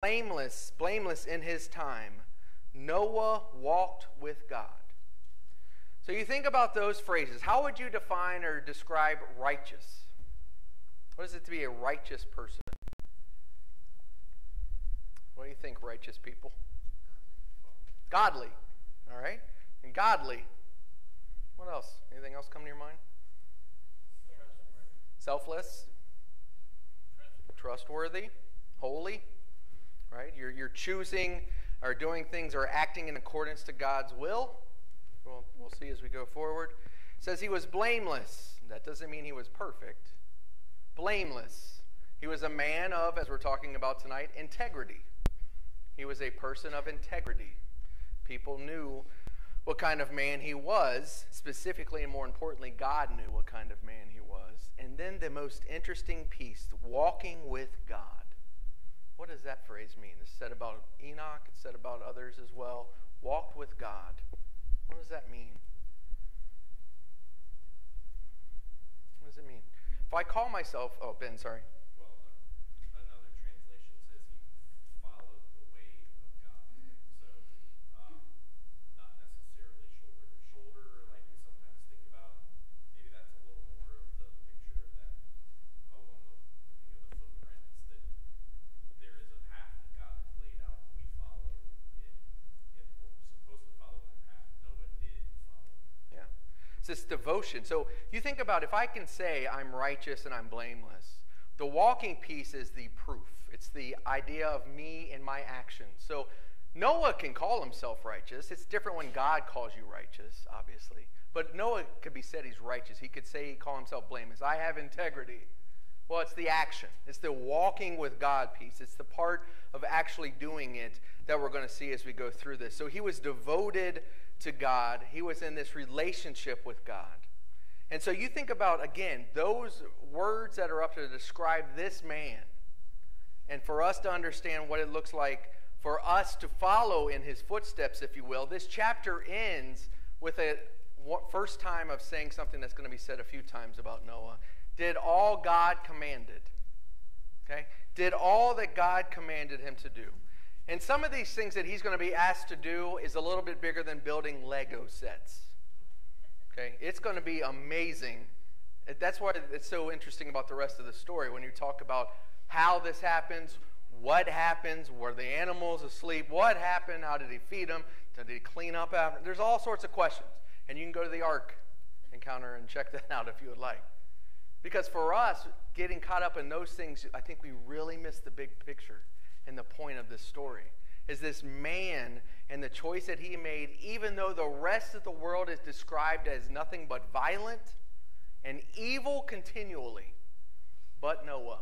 blameless in his time, Noah walked with God. So you think about those phrases. How would you define or describe righteous? What is it to be a righteous person? What do you think, righteous people? Godly. All right? And godly. What else? Anything else come to your mind? Selfless. Trustworthy. Holy. Right? You're choosing or doing things or acting in accordance to God's will. We'll see as we go forward. It says he was blameless. That doesn't mean he was perfect. Blameless. He was a man of, as we're talking about tonight, integrity. He was a person of integrity. People knew what kind of man he was, specifically and more importantly, God knew what kind of man he was. And then the most interesting piece, walking with God. What does that phrase mean? It's said about Enoch, it's said about others as well. Walked with God. What does that mean? What does it mean? If I call myself, oh, Ben, sorry. Well, another translation says he followed the way of God. So, not necessarily shoulder to shoulder, like we sometimes think about. Maybe that's a little more of the picture of that poem of, the footprints, that there is a path that God has laid out, and we follow it. If we're supposed to follow that path, Noah did follow. Yeah. It's this devotion. So you think about, if I can say I'm righteous and I'm blameless, the walking piece is the proof. It's the idea of me and my actions. So Noah can call himself righteous. It's different when God calls you righteous, obviously. But Noah could be said he's righteous. He could say he call himself blameless. I have integrity. Well, it's the action. It's the walking with God piece. It's the part of actually doing it that we're going to see as we go through this. So he was devoted to God. He was in this relationship with God. And so you think about, again, those words that are up to describe this man, and for us to understand what it looks like for us to follow in his footsteps, if you will. This chapter ends with a first time of saying something that's going to be said a few times about Noah. Did all God commanded. Okay? Did all that God commanded him to do. And some of these things that he's going to be asked to do is a little bit bigger than building Lego sets. Okay? It's going to be amazing. That's why it's so interesting about the rest of the story when you talk about how this happens, what happens, were the animals asleep, what happened, how did he feed them, did he clean up after? There's all sorts of questions. And you can go to the Ark encounter and check that out if you would like. Because for us, getting caught up in those things, I think we really miss the big picture and the point of this story. Is this man and the choice that he made, even though the rest of the world is described as nothing but violent and evil continually, but Noah.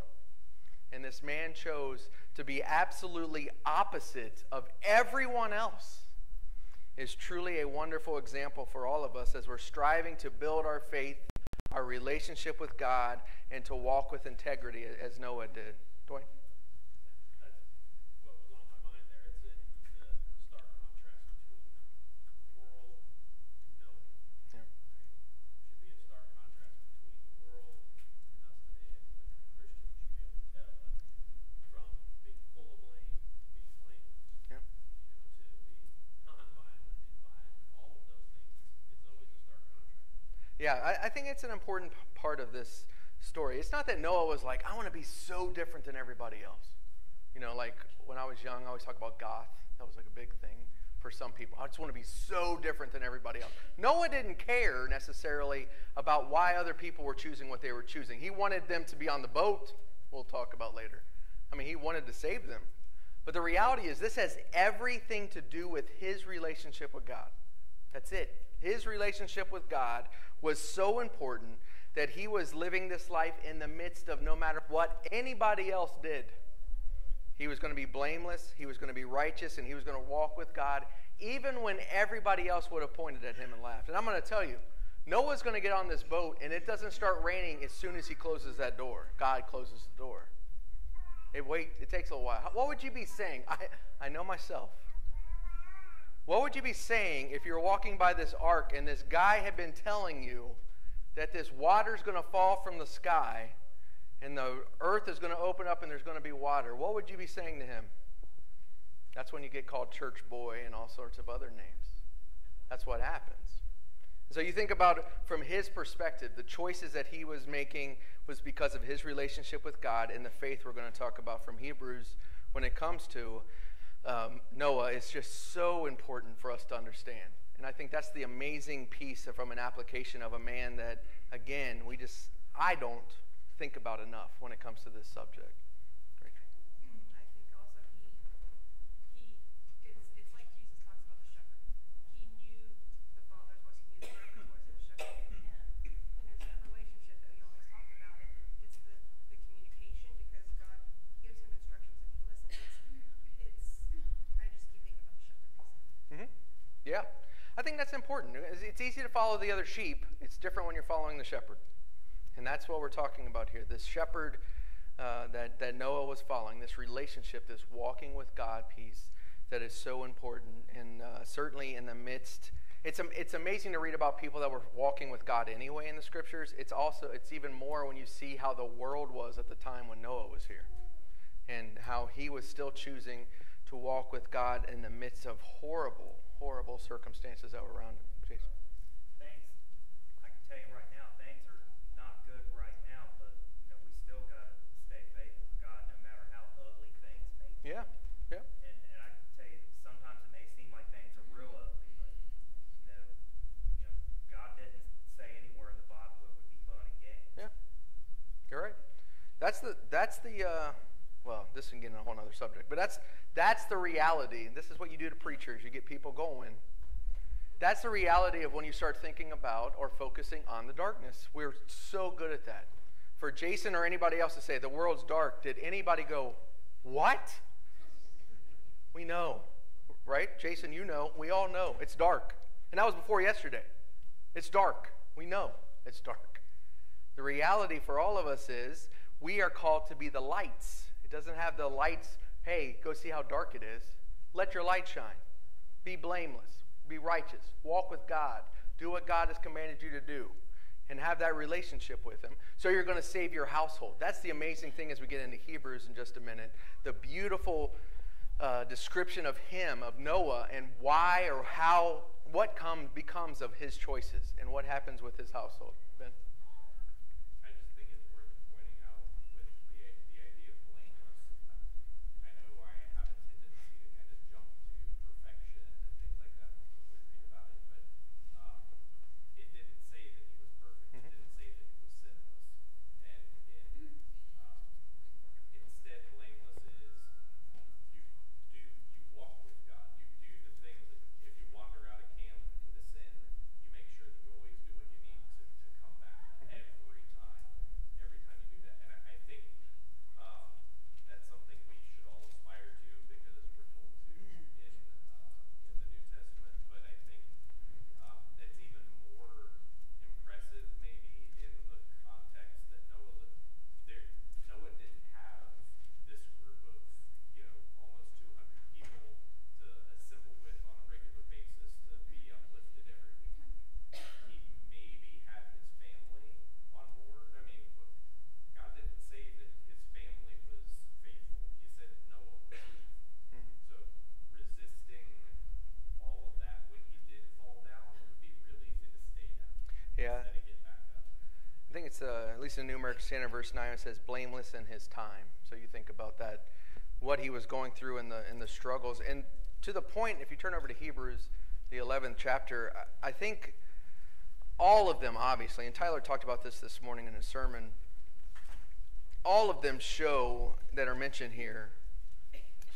And this man chose to be absolutely opposite of everyone else. Is truly a wonderful example for all of us as we're striving to build our faith, our relationship with God, and to walk with integrity as Noah did. Dwayne? That's what was on my mind there. It's the stark contrast between the world and Noah. Yeah. It should be a stark contrast between the world and us today as Christians. You should be able to tell that from being full of blame to being blameless. Yeah. To being non-violent and violent. All of those things. It's always a stark contrast. Yeah, I think it's an important part of this story. It's not that Noah was like, I want to be so different than everybody else. Like when I was young, I always talk about goth. That was like a big thing for some people. I just want to be so different than everybody else. Noah didn't care necessarily about why other people were choosing what they were choosing. He wanted them to be on the boat. We'll talk about later. I mean, he wanted to save them. But the reality is this has everything to do with his relationship with God. That's it. His relationship with God was so important that he was living this life in the midst of no matter what anybody else did. He was going to be blameless, he was going to be righteous, and he was going to walk with God even when everybody else would have pointed at him and laughed. And I'm going to tell you, Noah's going to get on this boat, and it doesn't start raining as soon as he closes that door. God closes the door. It takes a little while. What would you be saying? I know myself. What would you be saying if you were walking by this ark and this guy had been telling you that this water's going to fall from the sky and the earth is going to open up and there's going to be water? What would you be saying to him? That's when you get called church boy and all sorts of other names. That's what happens. So you think about it from his perspective, the choices that he was making was because of his relationship with God and the faith we're going to talk about from Hebrews when it comes to Noah. Is just so important for us to understand. And I think that's the amazing piece from an application of a man that, again, I don't think about enough when it comes to this subject. I think also it's like Jesus talks about the shepherd. He knew the Father's voice, he knew the shepherd's voice, and the shepherd knew him. And there's that relationship that we always talk about. And it's the communication, because God gives him instructions and he listens. I just keep thinking about the shepherd piece. Mm-hmm. Yeah. I think that's important. It's easy to follow the other sheep. It's different when you're following the shepherd. And that's what we're talking about here. This shepherd that Noah was following, this relationship, this walking with God piece that is so important. And certainly in the midst, it's amazing to read about people that were walking with God anyway in the scriptures. It's even more when you see how the world was at the time when Noah was here. And how he was still choosing to walk with God in the midst of horrible circumstances that were around him. Jason? Things, I can tell you right now, things are not good right now, but we still got to stay faithful to God no matter how ugly things may be. Yeah. And I can tell you, sometimes it may seem like things are real ugly, but God didn't say anywhere in the Bible it would be fun and games. Yeah. You're right. That's the well, this can get into a whole other subject, but that's the reality. This is what you do to preachers. You get people going. That's the reality of when you start thinking about or focusing on the darkness. We're so good at that. For Jason or anybody else to say, the world's dark, did anybody go, what? We know, right? Jason, you know. We all know. It's dark. And that was before yesterday. It's dark. We know it's dark. The reality for all of us is we are called to be the lights. It doesn't have the lights, hey, go see how dark it is. Let your light shine. Be blameless. Be righteous. Walk with God. Do what God has commanded you to do. And have that relationship with him. So you're going to save your household. That's the amazing thing as we get into Hebrews in just a minute. The beautiful description of him, of Noah, and why or how, what becomes of his choices and what happens with his household. Ben? I just think it's worth pointing out with the idea of blameless. I know I have a tendency to kind of jump to perfection and things like that when we read about it, but it didn't say that he was perfect. It didn't say that he was sinless. And instead, blameless is you walk with God. You do the things that if you wander out of camp into sin, you make sure that you always do what you need to come back every time you do that. And I think that's something we should all aspire to because we're told to in the New Testament. But I think that's even more impressive maybe in the context that Noah lived. Noah didn't have this group of almost 200 people to assemble with on a regular basis to be uplifted every week. He maybe had his family on board. I mean, God didn't say that his family was faithful. He said Noah was faithful. So resisting all of that when he did fall down would be real easy to stay down. Yeah. Instead of get back up. I think it's, at least in New American Standard, verse 9, it says, blameless in his time. So you think about that, what he was going through in the struggles. And to the point, if you turn over to Hebrews, the 11th chapter, I think all of them, obviously, and Tyler talked about this morning in his sermon, all of them that are mentioned here,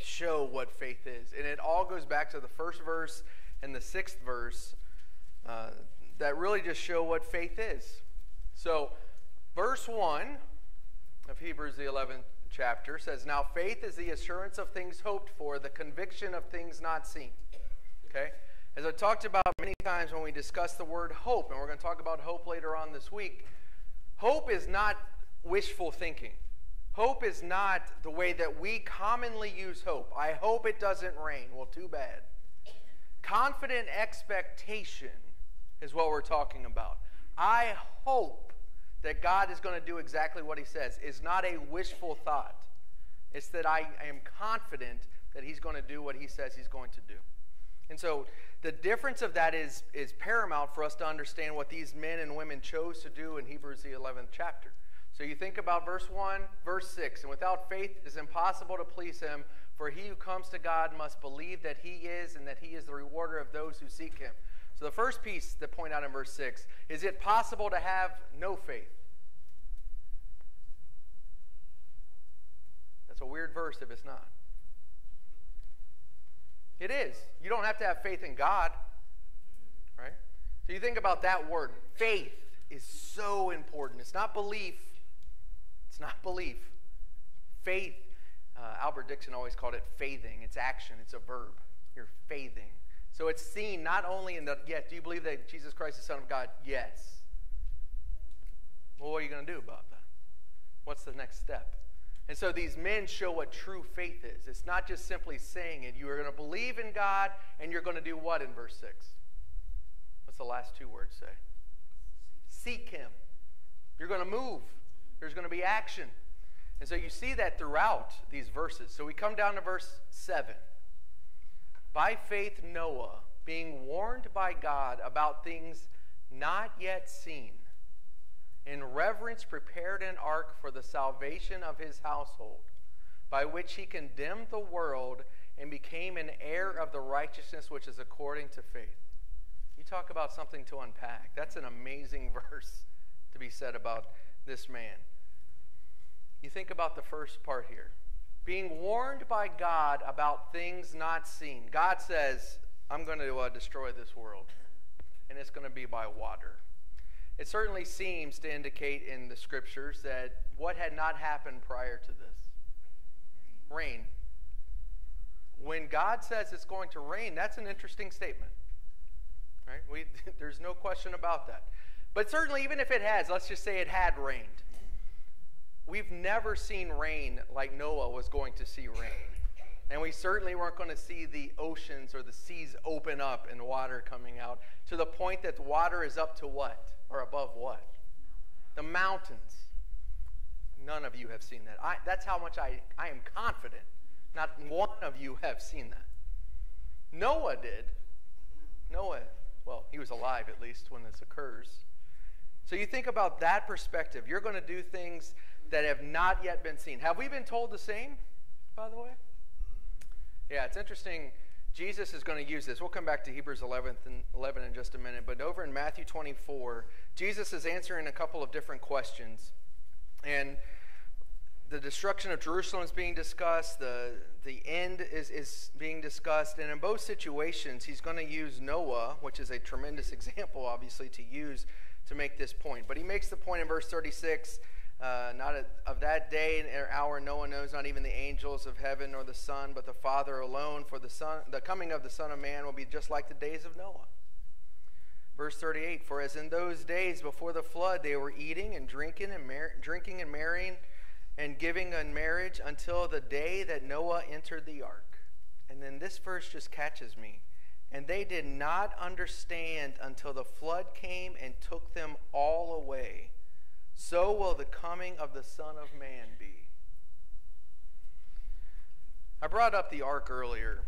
show what faith is. And it all goes back to the first verse and the 6th verse that really just show what faith is. So, verse 1 of Hebrews, the 11th chapter, says, now faith is the assurance of things hoped for, the conviction of things not seen. Okay? As I talked about many times when we discuss the word hope, and we're going to talk about hope later on this week, hope is not wishful thinking. Hope is not the way that we commonly use hope. I hope it doesn't rain. Well, too bad. Confident expectation is what we're talking about. I hope that God is going to do exactly what he says. It's not a wishful thought. It's that I am confident that he's going to do what he says he's going to do. And so the difference of that is paramount for us to understand what these men and women chose to do in Hebrews the 11th chapter. So you think about verse 1, verse 6, and without faith it is impossible to please him, for he who comes to God must believe that he is, and that he is the rewarder of those who seek him. So the first piece to point out in verse 6, is it possible to have no faith? That's a weird verse if it's not. It is. You don't have to have faith in God, right? So you think about that word. Faith is so important. It's not belief. It's not belief. Faith, Albert Dixon always called it faithing. It's action. It's a verb. You're faithing. So it's seen not only in the, yes, do you believe that Jesus Christ is the Son of God? Yes. Well, what are you going to do about that? What's the next step? And so these men show what true faith is. It's not just simply saying it. You are going to believe in God, and you're going to do what in verse 6? What's the last two words say? Seek him. You're going to move. There's going to be action. And so you see that throughout these verses. So we come down to verse 7. By faith Noah, being warned by God about things not yet seen, in reverence prepared an ark for the salvation of his household, by which he condemned the world and became an heir of the righteousness which is according to faith. You talk about something to unpack. That's an amazing verse to be said about this man. You think about the first part here. Being warned by God about things not seen. God says, I'm going to destroy this world, and it's going to be by water. It certainly seems to indicate in the scriptures that what had not happened prior to this? Rain. When God says it's going to rain, that's an interesting statement. Right? There's no question about that. But certainly, even if it has, let's just say it had rained. We've never seen rain like Noah was going to see rain. And we certainly weren't going to see the oceans or the seas open up and water coming out to the point that the water is up to what? Or above what? The mountains. None of you have seen that. That's how much I am confident. Not one of you have seen that. Noah did. Noah, well, he was alive at least when this occurs. So you think about that perspective. You're going to do things that have not yet been seen. Have we been told the same, by the way? Yeah, it's interesting. Jesus is going to use this. We'll come back to Hebrews 11 in just a minute. But over in Matthew 24, Jesus is answering a couple of different questions. And the destruction of Jerusalem is being discussed. The end is being discussed. And in both situations, he's going to use Noah, which is a tremendous example, obviously, to use to make this point. But he makes the point in verse 36, of that day and hour no one knows, not even the angels of heaven nor the Son, but the Father alone. For the coming of the Son of Man will be just like the days of Noah. Verse 38, for as in those days before the flood they were eating and drinking and marrying and giving in marriage until the day that Noah entered the ark. And then this verse just catches me. And they did not understand until the flood came and took them all away. So will the coming of the Son of Man be. I brought up the ark earlier.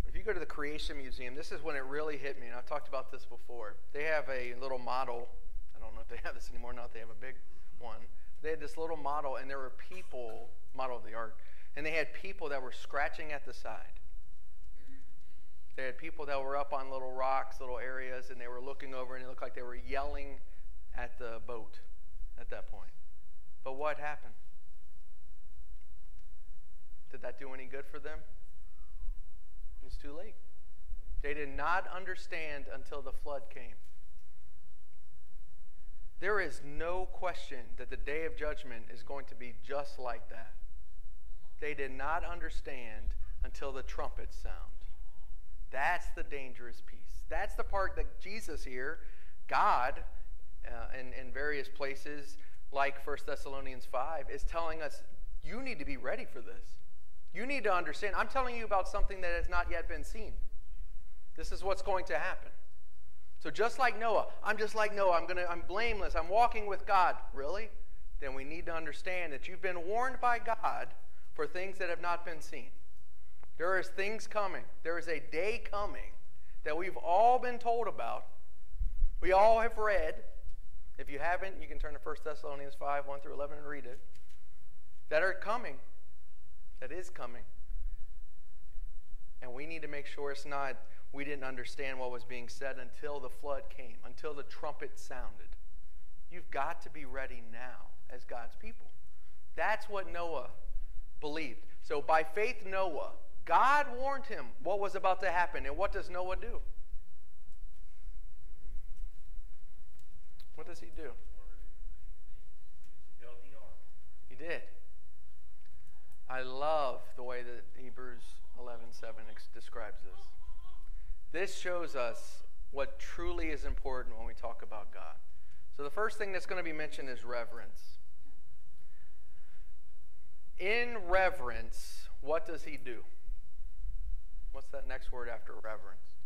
If you go to the Creation Museum, this is when it really hit me, and I've talked about this before. They have a little model. I don't know if they have this anymore or not. They have a big one. They had this little model, and there were people, model of the ark, and they had people that were scratching at the side. They had people that were up on little rocks, little areas, and they were looking over, and it looked like they were yelling at the boat at that point. But what happened? Did that do any good for them? It was too late. They did not understand until the flood came. There is no question that the day of judgment is going to be just like that. They did not understand until the trumpets sound. That's the dangerous piece. That's the part that Jesus here, God, in various places, like 1 Thessalonians 5, is telling us, you need to be ready for this. You need to understand. I'm telling you about something that has not yet been seen. This is what's going to happen. So just like Noah, I'm just like Noah. I'm blameless. I'm walking with God. Really? Then we need to understand that you've been warned by God for things that have not been seen. There is things coming. There is a day coming that we've all been told about. We all have read. If you haven't, you can turn to 1 Thessalonians 5, 1 through 11 and read it. That are coming. That is coming. And we need to make sure it's not, we didn't understand what was being said until the flood came, until the trumpet sounded. You've got to be ready now as God's people. That's what Noah believed. So by faith, Noah, God warned him what was about to happen. And what does Noah do? What does he do? Built the ark. He did. I love the way that Hebrews 11:7 describes this. This shows us what truly is important when we talk about God. So the first thing that's going to be mentioned is reverence. In reverence, what does he do? What's that next word after reverence?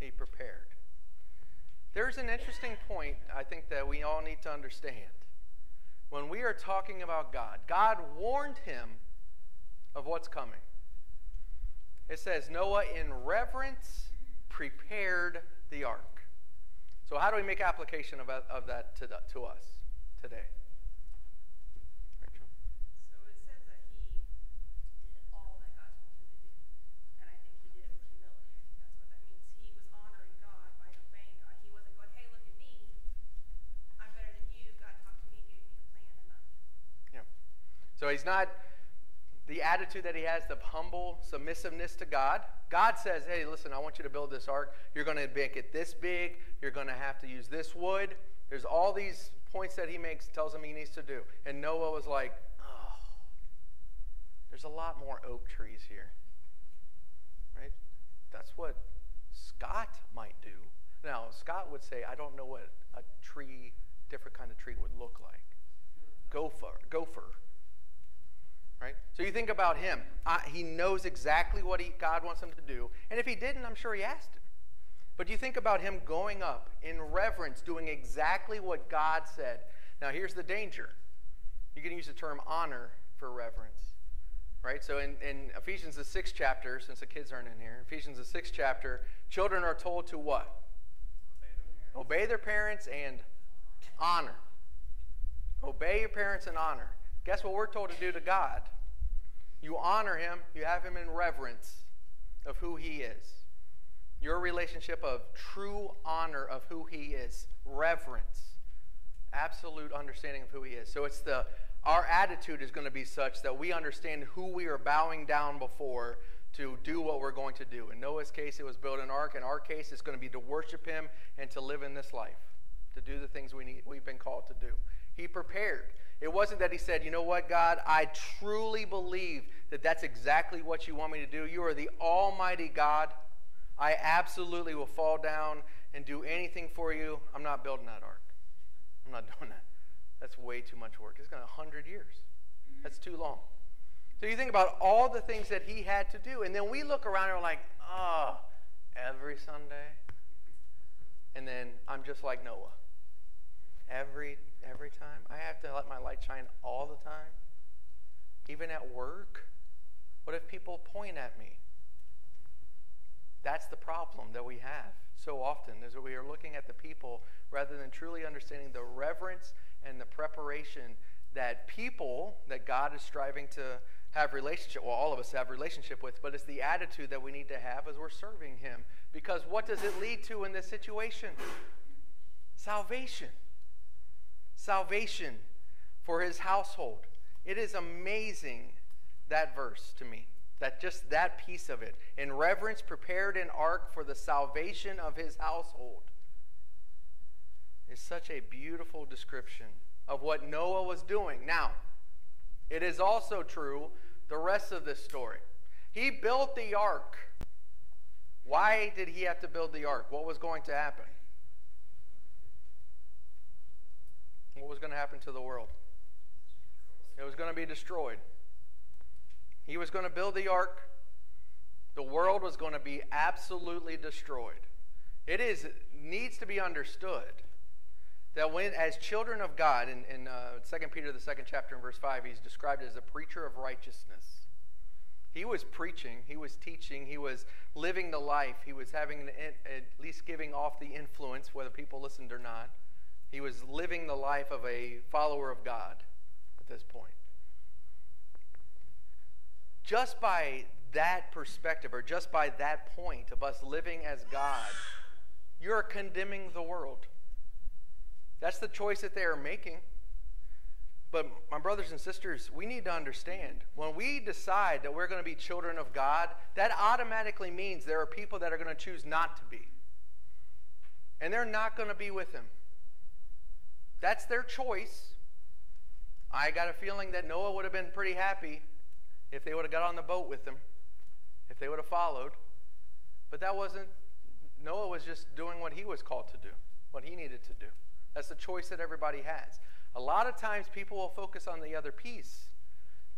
He prepared. There's an interesting point I think that we all need to understand. When we are talking about God, God warned him of what's coming. It says, Noah in reverence prepared the ark. So how do we make application of that to us today? Rachel? So it says that he did all that God told him to do. And I think he did it with humility. I think that's what that means. He was honoring God by obeying God. He wasn't going, hey, look at me. I'm better than you. God talked to me and gave me a plan and not. Yeah. So he's not, the attitude that he has of humble submissiveness to God. God says, hey, listen, I want you to build this ark. You're going to make it this big. You're going to have to use this wood. There's all these points that he makes, tells him he needs to do. And Noah was like, oh, there's a lot more oak trees here. Right? That's what Scott might do. Now, Scott would say, I don't know what a tree, different kind of tree would look like. Gopher. Right? So you think about him. He knows exactly what God wants him to do. And if he didn't, I'm sure he asked him. But you think about him going up in reverence, doing exactly what God said. Now here's the danger. You can use the term honor for reverence. Right? So in Ephesians the 6th chapter, since the kids aren't in here, Ephesians the 6th chapter, children are told to what? Obey their parents and honor. Obey your parents and honor. Guess what we're told to do to God? You honor him. You have him in reverence of who he is. Your relationship of true honor of who he is. Reverence. Absolute understanding of who he is. So it's our attitude is going to be such that we understand who we are bowing down before to do what we're going to do. In Noah's case, it was build an ark. In our case, it's going to be to worship him and to live in this life. To do the things we've been called to do. He prepared. It wasn't that he said, you know what, God, I truly believe that that's exactly what you want me to do. You are the almighty God. I absolutely will fall down and do anything for you. I'm not building that ark. I'm not doing that. That's way too much work. It's going to 100 years. That's too long. So you think about all the things that he had to do. And then we look around and we're like, oh, every Sunday. And then I'm just like Noah. Every time. I have to let my light shine all the time. Even at work. What if people point at me? That's the problem that we have so often, is that we are looking at the people rather than truly understanding the reverence and the preparation that people that God is striving to have relationship, well, all of us have relationship with, but it's the attitude that we need to have as we're serving him. Because what does it lead to in this situation? Salvation. Salvation for his household. It is amazing, that verse to me. That piece of it. In reverence prepared an ark for the salvation of his household. Is such a beautiful description of what Noah was doing. Now, it is also true the rest of this story. He built the ark. Why did he have to build the ark? What was going to happen? What was going to happen to the world? It was going to be destroyed. He was going to build the ark. The world was going to be absolutely destroyed. It needs to be understood that when, as children of God, in 2 Peter, the 2nd chapter, in verse 5, he's described as a preacher of righteousness. He was preaching, he was teaching, he was living the life, he was having at least giving off the influence, whether people listened or not. He was living the life of a follower of God at this point. Just by that perspective, or just by that point of us living as God, you're condemning the world. That's the choice that they are making. But my brothers and sisters, we need to understand, when we decide that we're going to be children of God, that automatically means there are people that are going to choose not to be. And they're not going to be with him. That's their choice. I got a feeling that Noah would have been pretty happy if they would have got on the boat with him, if they would have followed. But that wasn't, Noah was just doing what he was called to do, what he needed to do. That's the choice that everybody has. A lot of times people will focus on the other piece.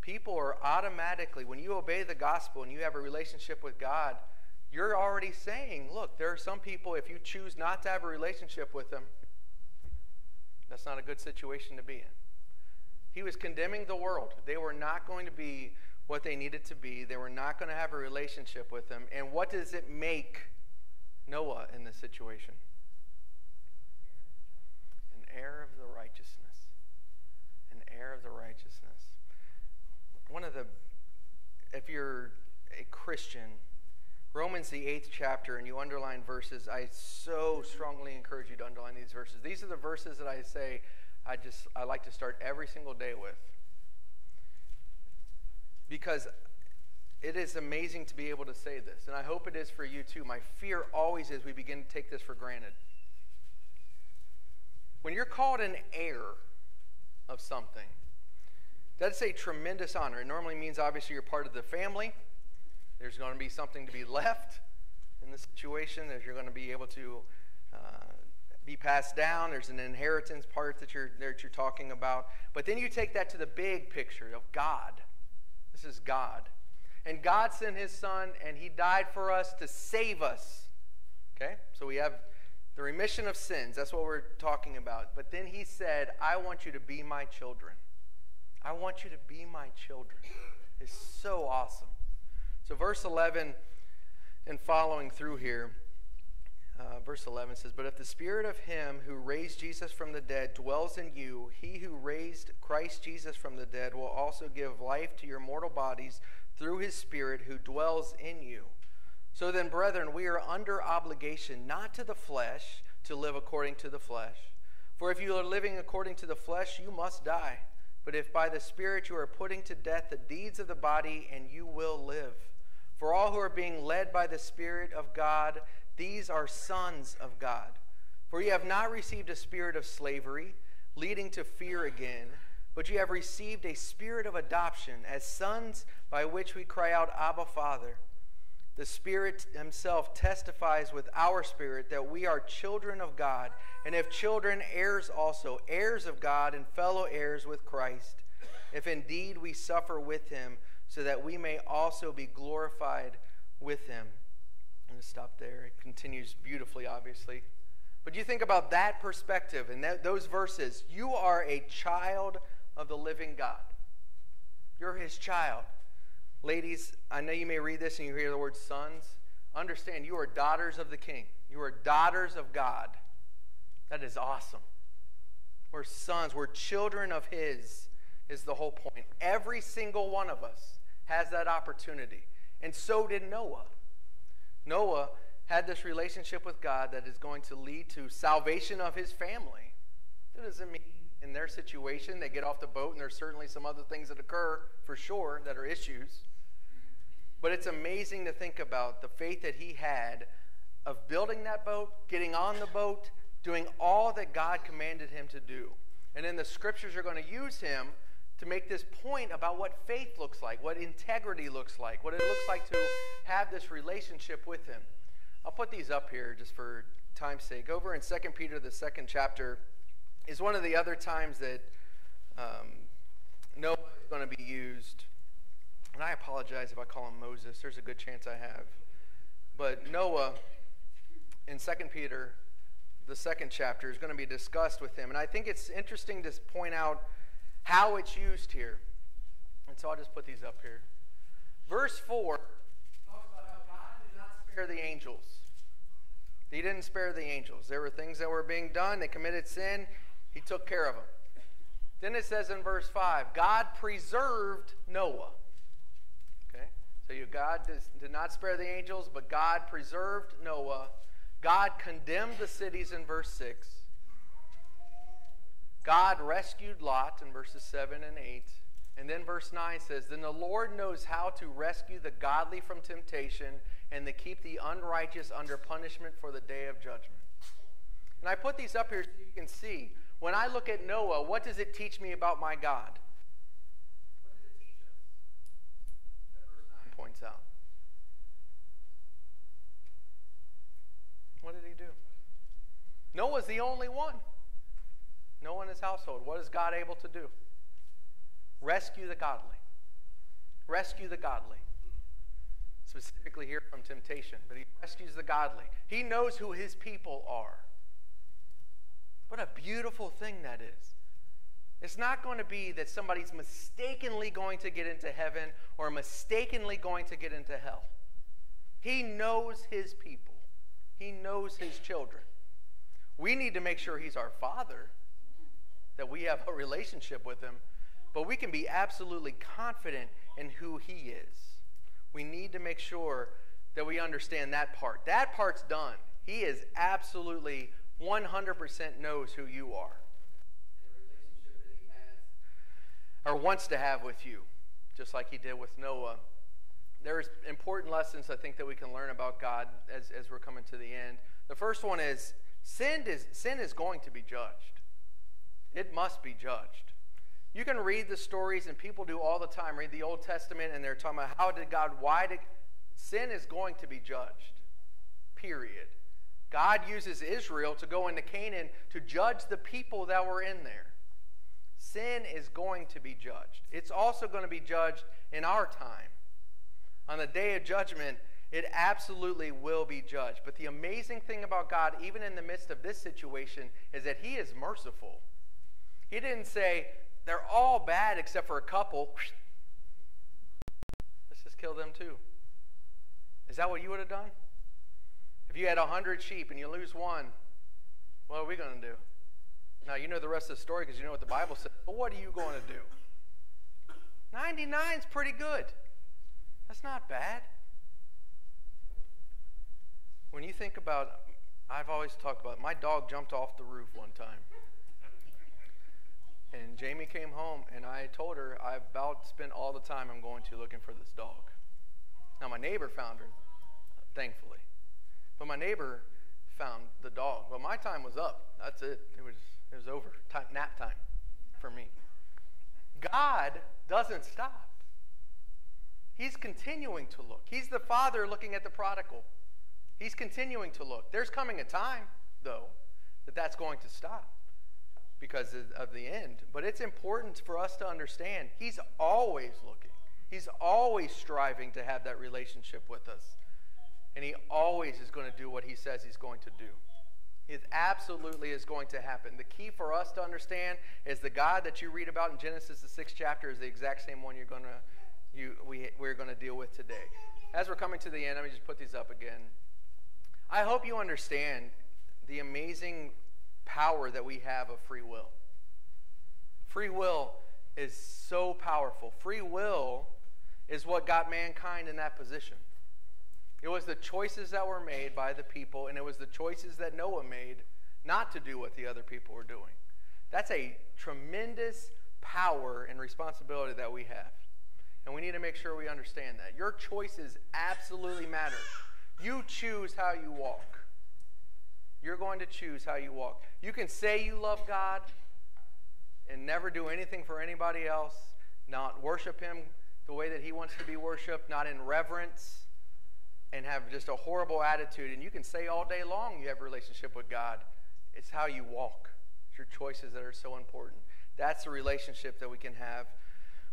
People are automatically, when you obey the gospel and you have a relationship with God, you're already saying, look, there are some people, if you choose not to have a relationship with them, that's not a good situation to be in. He was condemning the world. They were not going to be what they needed to be. They were not going to have a relationship with him. And what does it make Noah in this situation? An heir of the righteousness. An heir of the righteousness. If you're a Christian, Romans the 8th chapter, and you underline verses, I so strongly encourage you to underline these verses. These are the verses that I say I like to start every single day with. Because it is amazing to be able to say this, and I hope it is for you too. My fear always is we begin to take this for granted. When you're called an heir of something, that's a tremendous honor. It normally means obviously you're part of the family. There's going to be something to be left in the situation, that you're going to be able to be passed down. There's an inheritance part that you're talking about. But then you take that to the big picture of God. This is God. And God sent his son, and he died for us to save us. Okay? So we have the remission of sins. That's what we're talking about. But then he said, I want you to be my children. I want you to be my children. It's so awesome. So verse 11 and following through here, verse 11 says, but if the spirit of him who raised Jesus from the dead dwells in you, he who raised Christ Jesus from the dead will also give life to your mortal bodies through his spirit who dwells in you. So then, brethren, we are under obligation, not to the flesh, to live according to the flesh. For if you are living according to the flesh, you must die. But if by the Spirit you are putting to death the deeds of the body, and you will live. For all who are being led by the Spirit of God, these are sons of God. For you have not received a spirit of slavery, leading to fear again, but you have received a spirit of adoption as sons, by which we cry out, Abba, Father. The Spirit himself testifies with our spirit that we are children of God, and if children, heirs also, heirs of God and fellow heirs with Christ, if indeed we suffer with him, so that we may also be glorified with him. I'm going to stop there. It continues beautifully, obviously. But you think about that perspective and those verses. You are a child of the living God. You're his child. Ladies, I know you may read this and you hear the word sons. Understand, you are daughters of the King. You are daughters of God. That is awesome. We're sons. We're children of his, is the whole point. Every single one of us has that opportunity. And so did Noah. Noah had this relationship with God that is going to lead to salvation of his family. That doesn't mean in their situation they get off the boat, and there's certainly some other things that occur for sure that are issues. But it's amazing to think about the faith that he had of building that boat, getting on the boat, doing all that God commanded him to do. And then the scriptures are going to use him to make this point about what faith looks like, what integrity looks like, what it looks like to have this relationship with him. I'll put these up here just for time's sake. Over in 2 Peter, the 2nd chapter, is one of the other times that Noah is going to be used. And I apologize if I call him Moses. There's a good chance I have. But Noah, in 2 Peter, the 2nd chapter, is going to be discussed with him. And I think it's interesting to point out how it's used here. And so I'll just put these up here. Verse 4 talks about how God did not spare the angels. He didn't spare the angels. There were things that were being done. They committed sin. He took care of them. Then it says in verse 5, God preserved Noah. Okay? So God did not spare the angels, but God preserved Noah. God condemned the cities in verse 6. God rescued Lot in verses 7 and 8. And then verse 9 says, then the Lord knows how to rescue the godly from temptation and to keep the unrighteous under punishment for the day of judgment. And I put these up here so you can see. When I look at Noah, what does it teach me about my God? What does it teach us? That verse 9 points out. What did he do? Noah's the only one. Noah and his household. What is God able to do? Rescue the godly. Rescue the godly. Specifically here from temptation. But he rescues the godly. He knows who his people are. What a beautiful thing that is. It's not going to be that somebody's mistakenly going to get into heaven or mistakenly going to get into hell. He knows his people. He knows his children. We need to make sure he's our Father, that we have a relationship with him, but we can be absolutely confident in who he is. We need to make sure that we understand that part. That part's done. He is absolutely 100% knows who you are. And the relationship that he has or wants to have with you, just like he did with Noah. There's important lessons I think that we can learn about God as we're coming to the end. The first one is sin is going to be judged. It must be judged. You can read the stories, and people do all the time, read the Old Testament, and they're talking about sin is going to be judged. Period. God uses Israel to go into Canaan to judge the people that were in there. Sin is going to be judged. It's also going to be judged in our time. On the day of judgment, it absolutely will be judged. But the amazing thing about God, even in the midst of this situation, is that he is merciful. He didn't say, they're all bad except for a couple. Let's just kill them too. Is that what you would have done? If you had 100 sheep and you lose one, what are we going to do? Now, you know the rest of the story because you know what the Bible says. But what are you going to do? 99 is pretty good. That's not bad. When you think about, I've always talked about, my dog jumped off the roof one time. And Jamie came home, and I told her I've about spent all the time I'm going to looking for this dog. Now, my neighbor found her, thankfully. But my neighbor found the dog. Well, my time was up. That's it. It was over. Nap time for me. God doesn't stop. He's continuing to look. He's the Father looking at the prodigal. He's continuing to look. There's coming a time, though, that that's going to stop because of the end. But it's important for us to understand he's always looking. He's always striving to have that relationship with us. And he always is going to do what he says he's going to do. It absolutely is going to happen. The key for us to understand is the God that you read about in Genesis, the 6th chapter, is the exact same one we're going to deal with today. As we're coming to the end, let me just put these up again. I hope you understand the amazing power that we have of free will. Free will is so powerful. Free will is what got mankind in that position. It was the choices that were made by the people, and it was the choices that Noah made not to do what the other people were doing. That's a tremendous power and responsibility that we have. And we need to make sure we understand that. Your choices absolutely matter. You choose how you walk. You're going to choose how you walk. You can say you love God and never do anything for anybody else, not worship him the way that he wants to be worshiped, not in reverence, and have just a horrible attitude. And you can say all day long you have a relationship with God. It's how you walk. It's your choices that are so important. That's the relationship that we can have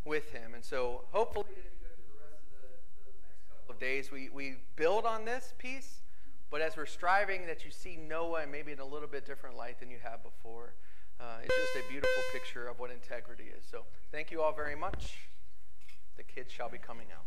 with him. And so hopefully as we go through the rest of the next couple of days, we build on this piece. But as we're striving that you see Noah maybe in a little bit different light than you have before, it's just a beautiful picture of what integrity is. So thank you all very much. The kids shall be coming out.